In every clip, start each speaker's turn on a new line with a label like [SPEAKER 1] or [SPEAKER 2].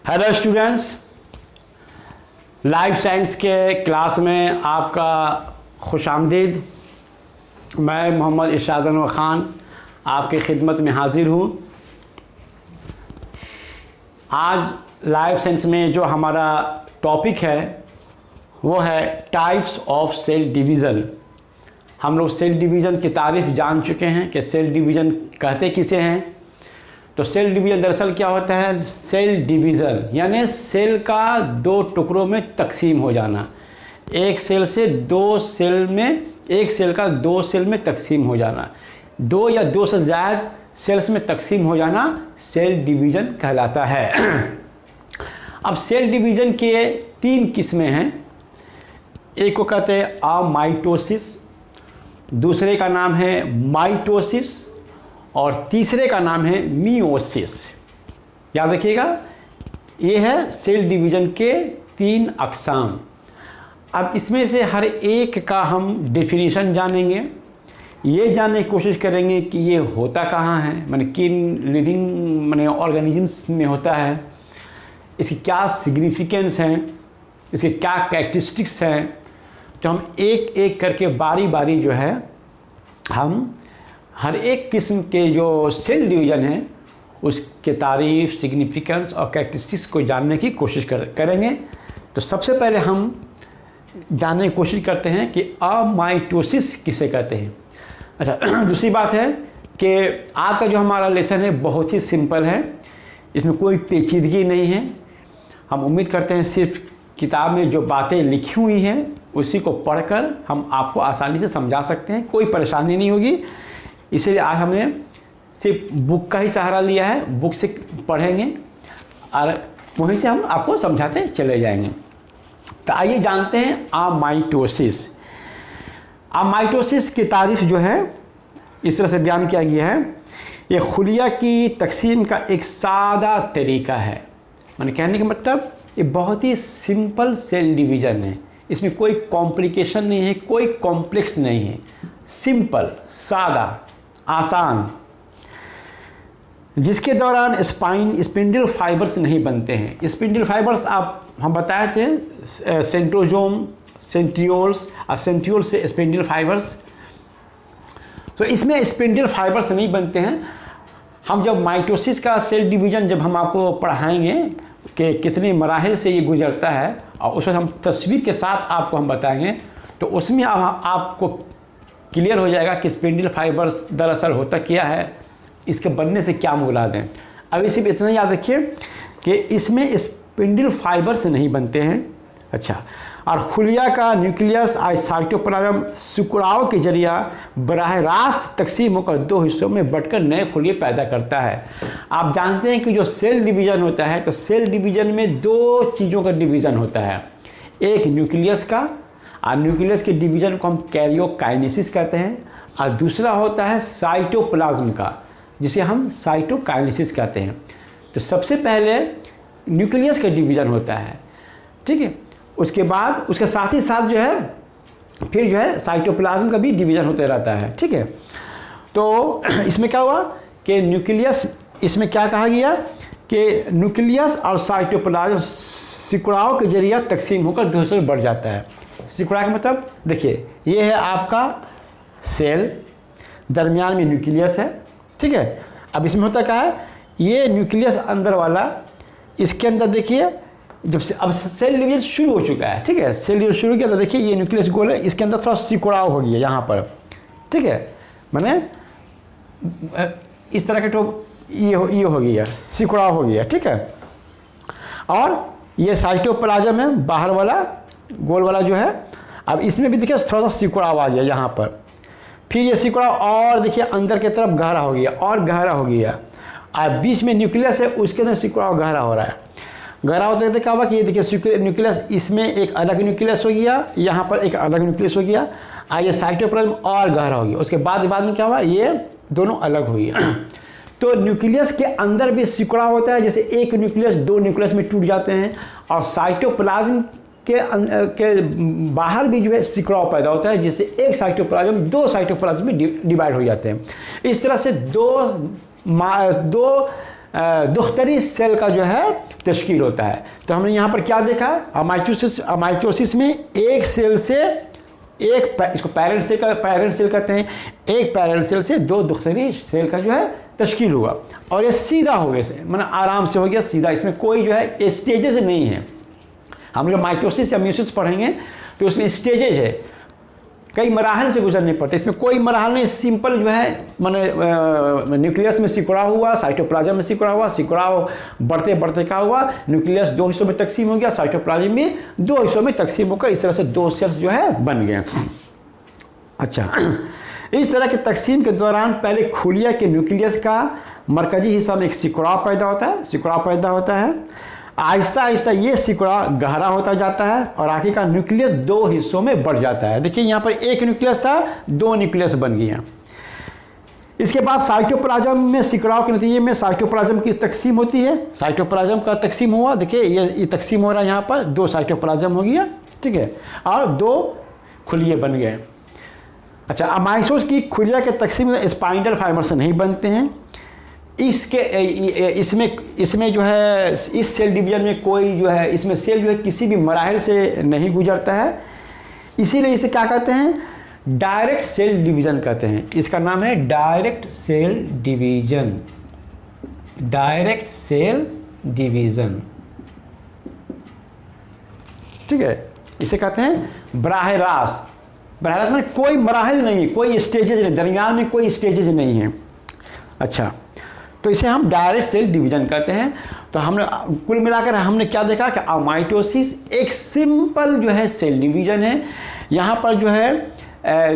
[SPEAKER 1] Hello students, life science के class में आपका खुशामदीद। मैं मोहम्मद इरशाद अनवर ख़ान आपकी खिदमत में हाज़िर हूँ। आज लाइफ साइंस में जो हमारा टॉपिक है वो है टाइप्स ऑफ सेल डिवीज़न। हम लोग सेल डिवीज़न की तारीफ़ जान चुके हैं कि सेल डिवीज़न कहते किसे हैं। तो सेल डिवीज़न दरअसल क्या होता है? सेल डिवीज़न यानी सेल का दो टुकड़ों में तकसीम हो जाना। एक सेल से दो सेल में, एक सेल का दो सेल में तकसीम हो जाना, दो या दो से ज़्यादा सेल्स में तकसीम हो जाना सेल डिवीज़न कहलाता है। अब सेल डिवीज़न के तीन किस्में हैं। एक को कहते हैं अमाइटोसिस, दूसरे का नाम है माइटोसिस और तीसरे का नाम है मियोसिस। याद रखिएगा, ये है सेल डिवीज़न के तीन अक़साम। अब इसमें से हर एक का हम डेफिनेशन जानेंगे, ये जानने की कोशिश करेंगे कि ये होता कहाँ है, माने किन लिविंग माने ऑर्गेनिजम्स में होता है, इसकी क्या सिग्निफिकेंस हैं, इसके क्या कैरेक्टरिस्टिक्स हैं। तो हम एक एक करके बारी बारी जो है हम हर एक किस्म के जो सेल डिवीज़न है उसके तारीफ़, सिग्निफिकेंस और कैरेक्टरिस्टिक्स को जानने की कोशिश करेंगे। तो सबसे पहले हम जानने की कोशिश करते हैं कि अमाइटोसिस किसे कहते हैं। अच्छा, दूसरी बात है कि आज का जो हमारा लेसन है बहुत ही सिंपल है, इसमें कोई पेचीदगी नहीं है। हम उम्मीद करते हैं सिर्फ किताब में जो बातें लिखी हुई हैं उसी को पढ़कर हम आपको आसानी से समझा सकते हैं, कोई परेशानी नहीं होगी। इसलिए आज हमने सिर्फ बुक का ही सहारा लिया है, बुक से पढ़ेंगे और वहीं से हम आपको समझाते चले जाएंगे। तो आइए जानते हैं अमाइटोसिस। अमाइटोसिस की तारीफ़ जो है इस तरह से बयान किया गया है, ये खुलिया की तकसीम का एक सादा तरीका है। मैंने कहने का मतलब ये बहुत ही सिंपल सेल डिवीज़न है, इसमें कोई कॉम्प्लिकेशन नहीं है, कोई कॉम्प्लेक्स नहीं है, सिंपल, सादा, आसान, जिसके दौरान स्पिंडल फाइबर्स नहीं बनते हैं। स्पिंडल फाइबर्स हम बताए थे सेंट्रोजोम, सेंट्रियोल्स और सेंट्रियोल से स्पिंडल फाइबर्स। तो इसमें स्पिंडल फाइबर्स नहीं बनते हैं। हम जब माइटोसिस का सेल डिवीज़न जब हम आपको पढ़ाएंगे कि कितने मराहिल से ये गुजरता है और उसमें हम तस्वीर के साथ आपको हम बताएंगे, तो उसमें आपको क्लियर हो जाएगा कि स्पिंडल फाइबर्स दरअसल होता क्या है, इसके बनने से क्या मुराद है। अभी सिर्फ इतना याद रखिए कि इसमें स्पिंडल फाइबर्स नहीं बनते हैं। अच्छा, और खुलिया का न्यूक्लियस और साइटोप्लाज्म सिकुड़ाव के जरिया बराह रास्त तकसीम होकर दो हिस्सों में बंटकर नए खुलिये पैदा करता है। आप जानते हैं कि जो सेल डिवीज़न होता है तो सेल डिवीज़न में दो चीज़ों का डिवीज़न होता है, एक न्यूक्लियस का, और न्यूक्लियस के डिवीज़न को हम कैरियोकाइनेसिस कहते हैं, और दूसरा होता है साइटोप्लाज्म का, जिसे हम साइटोकाइनेसिस कहते हैं। तो सबसे पहले न्यूक्लियस का डिवीज़न होता है, ठीक है। उसके बाद उसके साथ ही साथ जो है फिर जो है साइटोप्लाज्म का भी डिवीज़न होते रहता है, ठीक है। तो इसमें क्या हुआ कि न्यूक्लियस, इसमें क्या कहा गया कि न्यूक्लियस और साइटोप्लाज्म सिकुड़ाव के जरिए तकसीम होकर दो हिस्सों में बढ़ जाता है। सिकुड़ा का मतलब देखिए, ये है आपका सेल, दरमियान में न्यूक्लियस है, ठीक है। अब इसमें होता क्या है, ये न्यूक्लियस अंदर वाला, इसके अंदर देखिए जब से अब सेल डिवीजन शुरू हो चुका है, ठीक है, सेल डिवीजन शुरू किया तो देखिए ये न्यूक्लियस गोल है, इसके अंदर थोड़ा सिकुड़ाव हो गया यहाँ पर, ठीक है, माने इस तरह के तो ये हो गया, सिकुड़ाव हो गया, ठीक है। और ये साइटोप्लाज्म है बाहर वाला गोल वाला जो है। अब इसमें भी देखिए थोड़ा सा सिकुड़ाव आ गया यहाँ पर, फिर ये सिकुड़ाव और देखिए अंदर की तरफ गहरा हो गया और गहरा हो गया, और बीच में न्यूक्लियस है उसके अंदर सिकुड़ाव गहरा हो रहा है। गहरा होते रहते क्या हुआ कि ये देखिए न्यूक्लियस, इसमें एक अलग न्यूक्लियस हो गया, यहाँ पर एक अलग न्यूक्लियस हो गया, और ये साइटोप्लाज्म और गहरा हो गया। उसके बाद में क्या हुआ, ये दोनों अलग हो गया। तो न्यूक्लियस के अंदर भी सिकुड़ाव होता है, जैसे एक न्यूक्लियस दो न्यूक्लियस में टूट जाते हैं, और साइटोप्लाज्म के बाहर भी जो है सिकुड़ाव पैदा होता है, जिससे एक साइटोप्लाज्म दो साइटोप्लाज्म में डिवाइड हो जाते हैं। इस तरह से दो दुख्तरी सेल का जो है तश्कील होता है। तो हमने यहाँ पर क्या देखा, माइटोसिस में एक सेल से इसको पैरेंट सेल कहते हैं, एक पैरेंट सेल से दो दुख्तरी सेल का जो है तश्कील हुआ, और ये सीधा हो गया, मतलब आराम से हो गया सीधा, इसमें कोई जो है स्टेजेस नहीं है। हम जो माइटोसिस या म्यूसिस पढ़ेंगे तो उसमें स्टेजेज है, कई मराहल से गुजरने पड़ते, इसमें कोई मराहल नहीं, सिंपल जो है मैंने न्यूक्लियस में सिकुड़ा हुआ, साइटोप्लाज्म में सिकुड़ा हुआ, सिकुड़ाव बढ़ते बढ़ते क्या हुआ, न्यूक्लियस दो हिस्सों में तकसीम हो गया, साइटोप्लाज्म में दो हिस्सों में तकसीम होकर इस तरह से दो सेल्स जो है बन गए। अच्छा, इस तरह के तकसीम के दौरान पहले खुलिया के न्यूक्लियस का मरकजी हिस्सा में एक सिकुड़ाव पैदा होता है, आहिस्ता आहिस्ता ये सिकुड़ा गहरा होता जाता है और आखिरकार न्यूक्लियस दो हिस्सों में बढ़ जाता है। देखिए यहाँ पर एक न्यूक्लियस था, दो न्यूक्लियस बन गया। इसके बाद साइटोप्लाज्म में सिकुड़ाव के नतीजे में साइटोप्लाज्म की तकसीम होती है, साइटोप्लाज्म का तकसीम हुआ, देखिए ये तकसीम हो रहा है, यहाँ पर दो साइटोप्लाज्म हो गया, ठीक है, और दो खुलिये बन गए। अच्छा, अमाइसोस की खुलिया के तकसीम में स्पाइंडल फाइबर से नहीं बनते हैं, इसमें जो है इस सेल डिवीजन में कोई जो है इसमें सेल जो है किसी भी मराहल से नहीं गुजरता है, इसीलिए इसे क्या कहते हैं, डायरेक्ट सेल डिवीजन कहते हैं। इसका नाम है direct sale division, direct sale division, ठीक है, इसे कहते हैं बराह रास्त में कोई मराहल नहीं है, कोई स्टेजेज नहीं, दरमियान में कोई स्टेजेज नहीं है। अच्छा, तो इसे हम डायरेक्ट सेल डिवीजन कहते हैं। तो हमने कुल मिलाकर हमने क्या देखा कि माइटोसिस एक सिंपल जो है सेल डिवीजन है। यहाँ पर जो है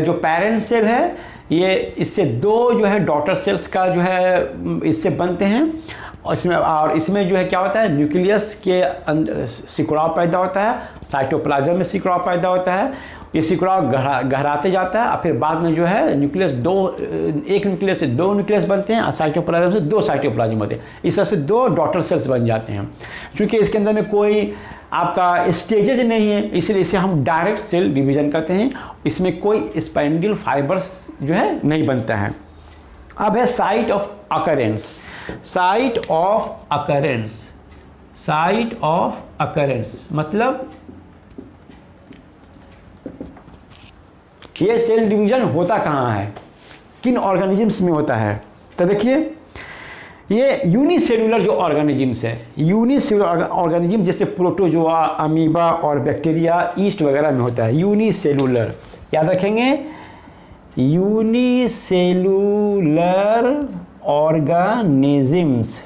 [SPEAKER 1] जो पेरेंट सेल है ये इससे दो जो है डॉटर सेल्स का जो है इससे बनते हैं, और इसमें जो है क्या होता है, न्यूक्लियस के सिकुड़ाव पैदा होता है, साइटोप्लाज्म में सिकुड़ाव पैदा होता है, ये सिकुड़ाव गहराते जाता है और फिर बाद में जो है न्यूक्लियस एक न्यूक्लियस से दो न्यूक्लियस बनते हैं और साइटोप्लाज्म से दो साइटोप्लाज्म होते हैं, इस तरह से दो डॉटर सेल्स बन जाते हैं। क्योंकि इसके अंदर में कोई आपका स्टेजेज नहीं है, इसलिए इसे हम डायरेक्ट सेल डिवीजन कहते हैं, इसमें कोई स्पाइंडल फाइबर्स जो है नहीं बनता है। अब है site of occurrence, site of occurrence मतलब ये सेल डिवीजन होता कहाँ है, किन ऑर्गेनिजम्स में होता है। तो देखिए ये यूनिसेलुलर जो ऑर्गेनिजम्स है, यूनिसेलुलर ऑर्गेनिज्म जैसे प्रोटोजोआ, अमीबा और बैक्टीरिया, ईस्ट वगैरह में होता है यूनिसेलुलर, याद रखेंगे, यूनिसेलुलर ऑर्गेनिजम्स,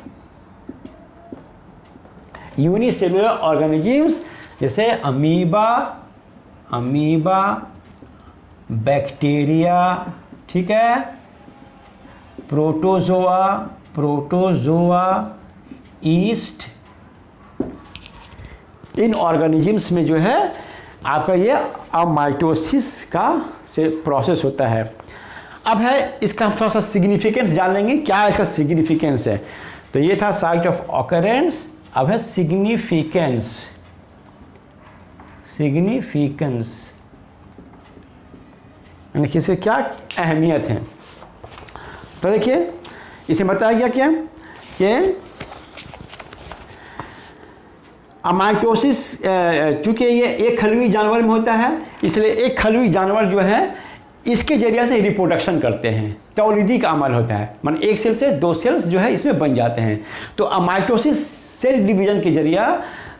[SPEAKER 1] यूनिसेलुलर ऑर्गेनिजम्स जैसे अमीबा बैक्टीरिया, ठीक है, प्रोटोजोआ, ईस्ट, इन ऑर्गेनिजम्स में जो है आपका ये माइटोसिस का से प्रोसेस होता है। अब है इसका थोड़ा सा सिग्निफिकेंस जान लेंगे, क्या इसका सिग्निफिकेंस है। तो ये था साइट ऑफ ऑकरेंस, अब है सिग्निफिकेंस यानी किसे क्या अहमियत है। तो देखिए इसे बताया गया क्या कि माइटोसिस चूँकि ये एक खलवी जानवर में होता है, इसलिए एक खलवी जानवर जो है इसके जरिए से रिप्रोडक्शन करते हैं, तौलीदी का अमल होता है, मान एक सेल से दो सेल्स जो है इसमें बन जाते हैं। तो माइटोसिस सेल डिवीजन के जरिए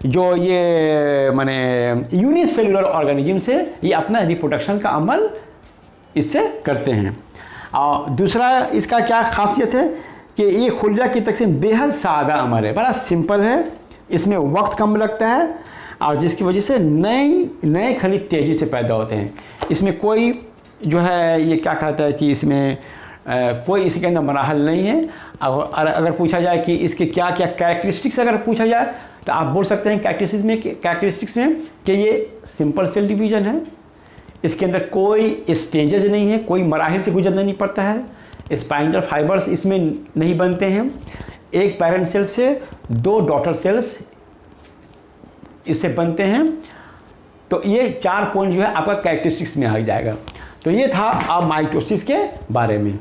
[SPEAKER 1] जो ये माने यूनिसेलुलर ऑर्गेनिज्म से ये अपना रिप्रोडक्शन का अमल इससे करते हैं। और दूसरा इसका क्या खासियत है कि ये खुलिया की तकसीम बेहद सादा अमल है, बड़ा सिंपल है, इसमें वक्त कम लगता है और जिसकी वजह से नए खलीज तेज़ी से पैदा होते हैं। इसमें कोई जो है ये क्या कहता है कि इसमें कोई इसके अंदर मराहल नहीं है। और अगर पूछा जाए कि इसके क्या क्या कैरेक्टरिस्टिक्स अगर पूछा जाए तो आप बोल सकते हैं कैरेक्टरिस्टिक्स में कि ये सिंपल सेल डिवीजन है, इसके अंदर कोई स्टेजेस नहीं है, कोई मराहिल से गुजरना नहीं पड़ता है, स्पाइंडल फाइबर्स इसमें नहीं बनते हैं, एक पेरेंट सेल से दो डॉटर सेल्स इससे बनते हैं। तो ये 4 पॉइंट जो है आपका कैरेक्टरिस्टिक्स में आ जाएगा। तो ये था अब माइटोसिस के बारे में।